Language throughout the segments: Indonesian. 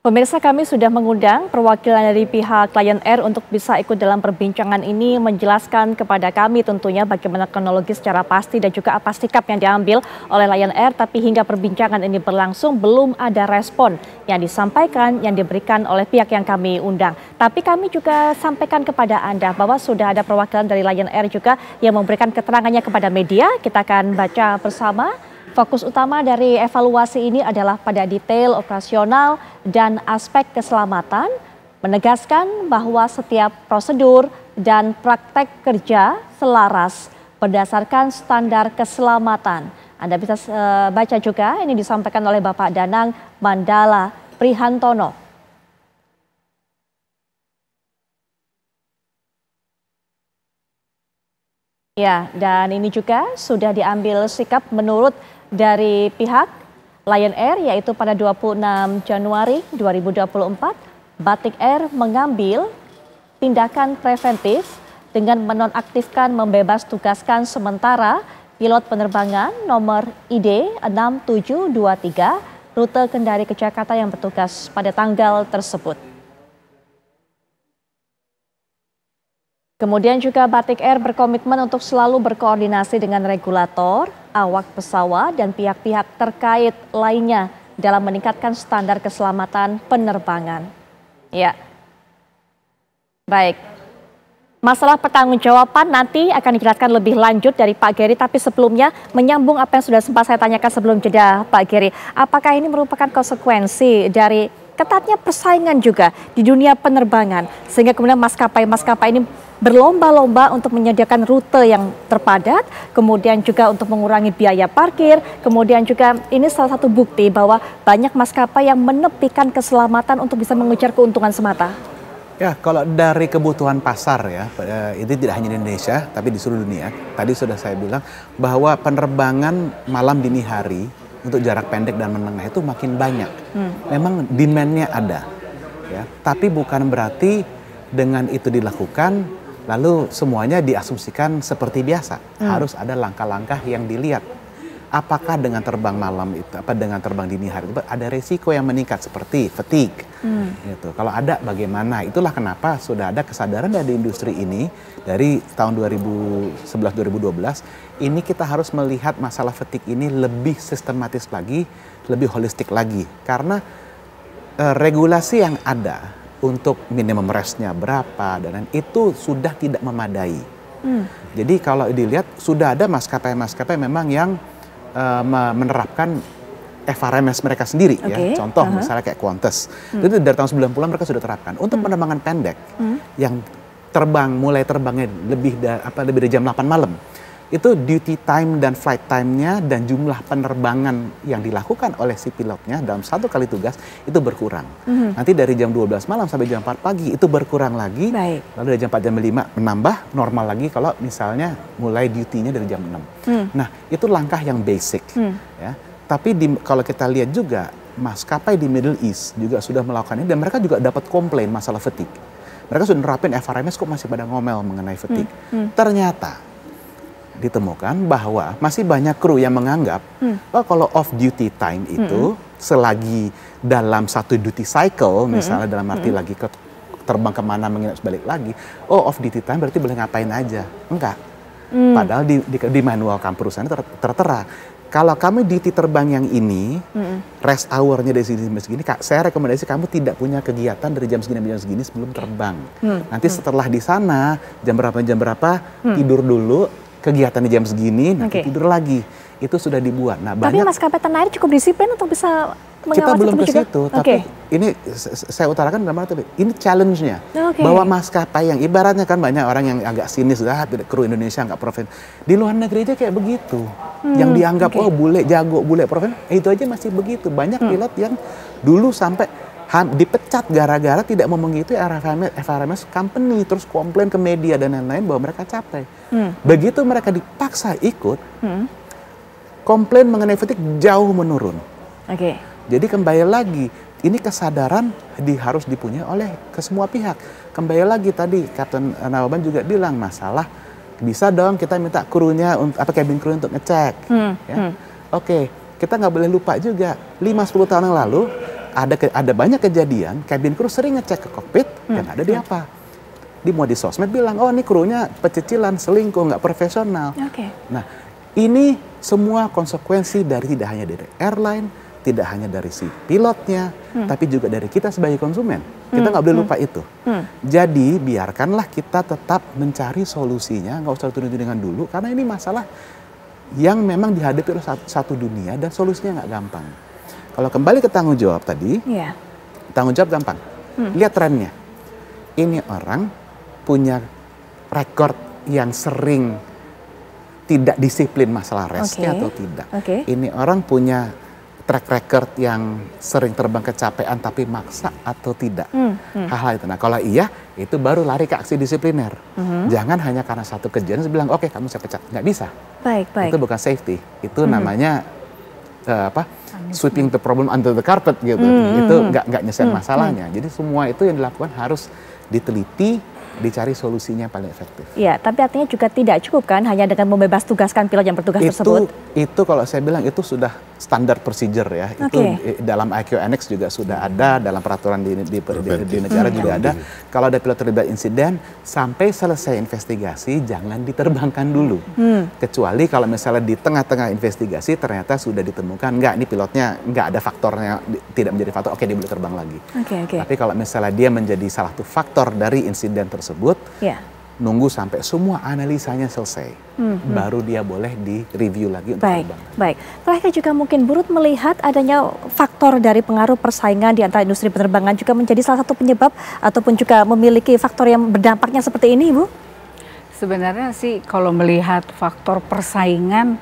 Pemirsa, kami sudah mengundang perwakilan dari pihak Lion Air untuk bisa ikut dalam perbincangan ini, menjelaskan kepada kami tentunya bagaimana kronologi secara pasti dan juga apa sikap yang diambil oleh Lion Air. Tapi hingga perbincangan ini berlangsung belum ada respon yang disampaikan, yang diberikan oleh pihak yang kami undang. Tapi kami juga sampaikan kepada Anda bahwa sudah ada perwakilan dari Lion Air juga yang memberikan keterangannya kepada media. Kita akan baca bersama. Fokus utama dari evaluasi ini adalah pada detail operasional dan aspek keselamatan, menegaskan bahwa setiap prosedur dan praktek kerja selaras berdasarkan standar keselamatan. Anda bisa baca juga, ini disampaikan oleh Bapak Danang Mandala Prihantono. Ya, dan ini juga sudah diambil sikap menurut dari pihak Lion Air, yaitu pada 26 Januari 2024, Batik Air mengambil tindakan preventif dengan menonaktifkan membebas tugaskan sementara pilot penerbangan nomor ID 6723 rute Kendari ke Jakarta yang bertugas pada tanggal tersebut. Kemudian juga Batik Air berkomitmen untuk selalu berkoordinasi dengan regulator, awak pesawat, dan pihak-pihak terkait lainnya dalam meningkatkan standar keselamatan penerbangan. Ya, baik. Masalah pertanggungjawaban nanti akan dijelaskan lebih lanjut dari Pak Geri, tapi sebelumnya menyambung apa yang sudah sempat saya tanyakan sebelum jeda, Pak Geri. Apakah ini merupakan konsekuensi dari ketatnya persaingan juga di dunia penerbangan, sehingga kemudian maskapai-maskapai ini berlomba-lomba untuk menyediakan rute yang terpadat, kemudian juga untuk mengurangi biaya parkir, kemudian juga ini salah satu bukti bahwa banyak maskapai yang menepikan keselamatan untuk bisa mengejar keuntungan semata? Ya, kalau dari kebutuhan pasar ya, ini tidak hanya di Indonesia, tapi di seluruh dunia. Tadi sudah saya bilang bahwa penerbangan malam dini hari untuk jarak pendek dan menengah itu makin banyak. Memang demand-nya ada, ya. Tapi bukan berarti dengan itu dilakukan lalu semuanya diasumsikan seperti biasa. Harus ada langkah-langkah yang dilihat. Apakah dengan terbang malam itu, dengan terbang dini hari itu ada resiko yang meningkat seperti fatigue. Gitu. Kalau ada bagaimana? Itulah kenapa sudah ada kesadaran dari industri ini dari tahun 2011-2012. Ini kita harus melihat masalah fatigue ini lebih sistematis lagi, lebih holistik lagi. Karena regulasi yang ada untuk minimum restnya berapa dan lain itu sudah tidak memadai. Jadi kalau dilihat sudah ada maskapai-maskapai memang yang menerapkan FRMS mereka sendiri, ya. Contoh misalnya kayak Qantas. Itu dari tahun 90-an mereka sudah terapkan. Untuk penerbangan pendek yang mulai terbangnya lebih dari jam 8 malam. Itu duty time dan flight time-nya dan jumlah penerbangan yang dilakukan oleh si pilotnya dalam satu kali tugas itu berkurang. Nanti dari jam 12 malam sampai jam 4 pagi itu berkurang lagi. Lalu dari jam 4 jam 5 menambah normal lagi kalau misalnya mulai duty-nya dari jam 6. Nah, itu langkah yang basic. Ya. Tapi kalau kita lihat juga maskapai di Middle East juga sudah melakukan ini dan mereka juga dapat komplain masalah fatigue. Mereka sudah nerapin FRMS kok masih pada ngomel mengenai fatigue. Ternyata ditemukan bahwa masih banyak kru yang menganggap kalau off duty time itu selagi dalam satu duty cycle, misalnya dalam arti lagi terbang kemana menginap balik lagi, off duty time berarti boleh ngapain aja. Enggak. Padahal di manual perusahaan tertera kalau kamu duty terbang yang ini, rest hour-nya dari segini, saya rekomendasi kamu tidak punya kegiatan dari jam segini sampai jam segini sebelum terbang. Nanti setelah di sana jam berapa tidur dulu. Kegiatan di jam segini, nanti tidur lagi. Itu sudah dibuat. Nah, tapi maskapai tanah air cukup disiplin untuk bisa mengawasi. Kita belum ke situ, tapi ini saya utarakan dalam arti ini challenge-nya. Bahwa maskapai yang ibaratnya kan banyak orang yang agak sinis, kru Indonesia nggak profesional. Di luar negeri aja kayak begitu. Yang dianggap, bule jago, bule profesional, itu aja masih begitu. Banyak pilot yang dulu sampai dipecat gara-gara tidak mau mengikuti FRMS company, terus komplain ke media dan lain-lain bahwa mereka capek. Begitu mereka dipaksa ikut, komplain mengenai fatigue jauh menurun. Jadi kembali lagi, ini kesadaran harus dipunyai oleh semua pihak. Kembali lagi tadi Kapten Nawaban juga bilang masalah bisa dong kita minta krunya, cabin crew untuk ngecek. Kita nggak boleh lupa juga 5-10 tahun yang lalu ada banyak kejadian cabin crew sering ngecek ke kokpit dan ada di apa? Di sosmed bilang, oh ini krunya pecicilan, selingkuh, nggak profesional. Nah, ini semua konsekuensi dari tidak hanya dari airline, tidak hanya dari si pilotnya, tapi juga dari kita sebagai konsumen. Kita nggak boleh lupa itu. Jadi biarkanlah kita tetap mencari solusinya, nggak usah tunjuk-tunjukkan dulu, karena ini masalah yang memang dihadapi oleh satu dunia dan solusinya nggak gampang. Kalau kembali ke tanggung jawab tadi, tanggung jawab gampang. Lihat trennya. Ini orang punya rekor yang sering tidak disiplin masalah restnya atau tidak. Ini orang punya track record yang sering terbang kecapean tapi maksa atau tidak. Hal-hal itu. Nah kalau iya, itu baru lari ke aksi disipliner. Jangan hanya karena satu kejadian bilang, oke kamu saya pecat. Nggak bisa. Itu bukan safety. Itu namanya sweeping the problem under the carpet gitu. Itu nggak nyelesain masalahnya. Jadi semua itu yang dilakukan harus diteliti, dicari solusinya paling efektif. Iya, tapi artinya juga tidak cukup kan hanya dengan membebas tugaskan pilot yang bertugas tersebut? Itu kalau saya bilang itu sudah standar procedure ya. Itu dalam IQ Annex juga sudah ada, dalam peraturan di negara juga ada. Kalau ada pilot terlibat insiden, sampai selesai investigasi jangan diterbangkan dulu. Kecuali kalau misalnya di tengah-tengah investigasi ternyata sudah ditemukan, enggak ini pilotnya enggak ada faktornya, tidak menjadi faktor, oke dia boleh terbang lagi. Tapi kalau misalnya dia menjadi salah satu faktor dari insiden tersebut, nunggu sampai semua analisanya selesai, baru dia boleh di-review lagi untuk terbang. Baik. Terakhir juga mungkin Burut melihat adanya faktor dari pengaruh persaingan di antara industri penerbangan juga menjadi salah satu penyebab ataupun juga memiliki faktor yang berdampaknya seperti ini, Bu? Sebenarnya sih kalau melihat faktor persaingan,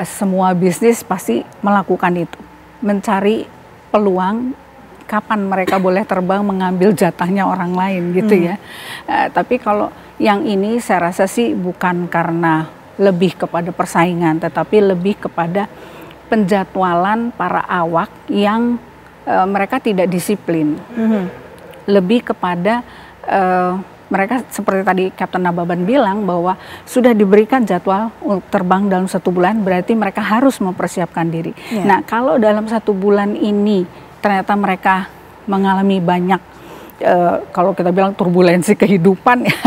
semua bisnis pasti melakukan itu, mencari peluang kapan mereka boleh terbang mengambil jatahnya orang lain gitu ya. Tapi kalau yang ini saya rasa sih bukan karena lebih kepada persaingan, tetapi lebih kepada penjadwalan para awak yang mereka tidak disiplin. Lebih kepada mereka seperti tadi Kapten Nababan bilang bahwa sudah diberikan jadwal untuk terbang dalam 1 bulan, berarti mereka harus mempersiapkan diri. Nah kalau dalam 1 bulan ini ternyata mereka mengalami banyak kalau kita bilang turbulensi kehidupan ya,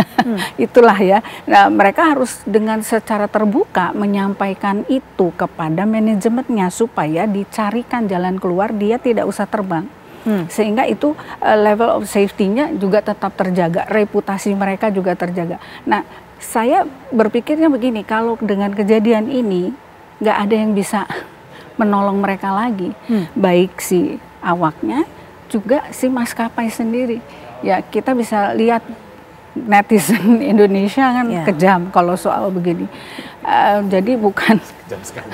itulah ya. Nah, mereka harus dengan secara terbuka menyampaikan itu kepada manajemennya supaya dicarikan jalan keluar, dia tidak usah terbang. Sehingga itu level of safety-nya juga tetap terjaga, reputasi mereka juga terjaga. Nah, saya berpikirnya begini, kalau dengan kejadian ini nggak ada yang bisa menolong mereka lagi, baik si awaknya juga si maskapai sendiri. Ya kita bisa lihat netizen Indonesia kan kejam kalau soal begini. Jadi bukan kejam sekali.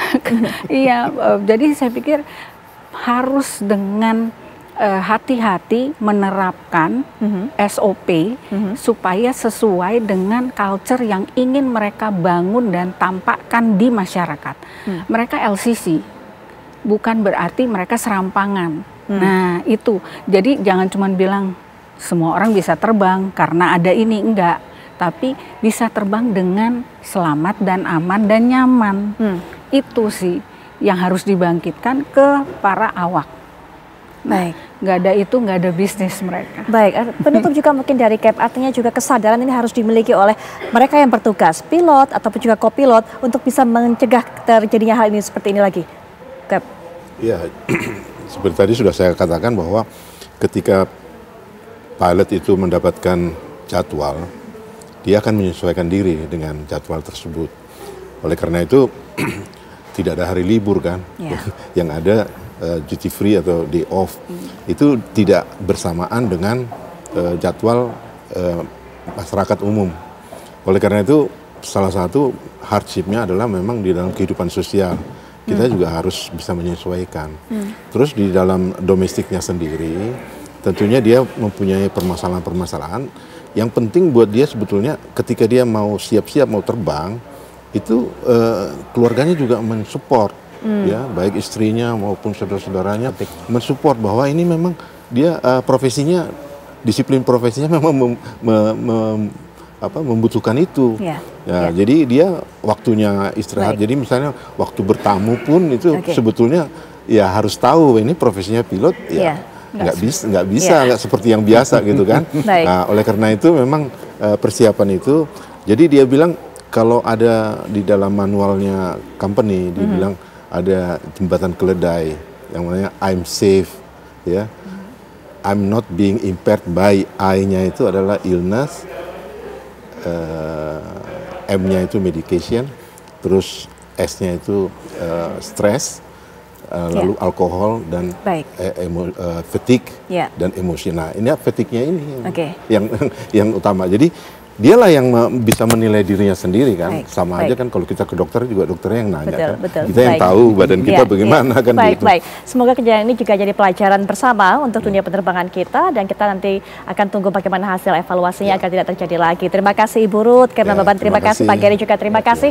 Iya, jadi saya pikir harus dengan hati-hati menerapkan SOP supaya sesuai dengan culture yang ingin mereka bangun dan tampakkan di masyarakat. Mereka LCC, bukan berarti mereka serampangan. Nah itu, jadi jangan cuma bilang semua orang bisa terbang karena ada ini, enggak. Tapi bisa terbang dengan selamat dan aman dan nyaman. Itu sih yang harus dibangkitkan ke para awak. Baik, nggak ada itu, nggak ada bisnis mereka. Baik, penutup juga mungkin dari Cap, artinya juga kesadaran ini harus dimiliki oleh mereka yang bertugas, pilot ataupun juga kopilot untuk bisa mencegah terjadinya hal ini seperti ini lagi. Cap. Ya, seperti tadi sudah saya katakan bahwa ketika pilot itu mendapatkan jadwal, dia akan menyesuaikan diri dengan jadwal tersebut. Oleh karena itu tidak ada hari libur kan, yang ada duty free atau day off. Itu tidak bersamaan dengan jadwal masyarakat umum. Oleh karena itu salah satu hardship-nya adalah memang di dalam kehidupan sosial. Kita juga harus bisa menyesuaikan. Terus di dalam domestiknya sendiri, tentunya dia mempunyai permasalahan-permasalahan. Yang penting buat dia sebetulnya ketika dia mau siap-siap mau terbang, itu keluarganya juga mensupport, ya, baik istrinya maupun saudara-saudaranya mensupport bahwa ini memang dia profesinya, disiplin profesinya memang membutuhkan itu. Jadi dia waktunya istirahat. Jadi misalnya waktu bertamu pun itu sebetulnya ya harus tahu ini profesinya pilot ya. Nggak bisa nggak seperti yang biasa gitu kan. Nah, oleh karena itu memang persiapan itu, jadi dia bilang kalau ada di dalam manualnya company, dia bilang ada jembatan keledai yang namanya I'm safe, ya, I'm not being impaired by, I-nya itu adalah illness, M-nya itu medication, terus S-nya itu stress, lalu alkohol dan fatigue dan emosi. Nah, ini fatigue-nya ini yang utama. Jadi dialah yang bisa menilai dirinya sendiri kan. Sama aja kan kalau kita ke dokter juga dokternya yang nanya kan. Kita yang tahu badan kita bagaimana kan gitu. Baik. Semoga kejadian ini juga jadi pelajaran bersama untuk dunia penerbangan kita, dan kita nanti akan tunggu bagaimana hasil evaluasinya agar tidak terjadi lagi. Terima kasih Ibu Ruth, Kepala Baban, terima kasih Pak Gary juga terima kasih.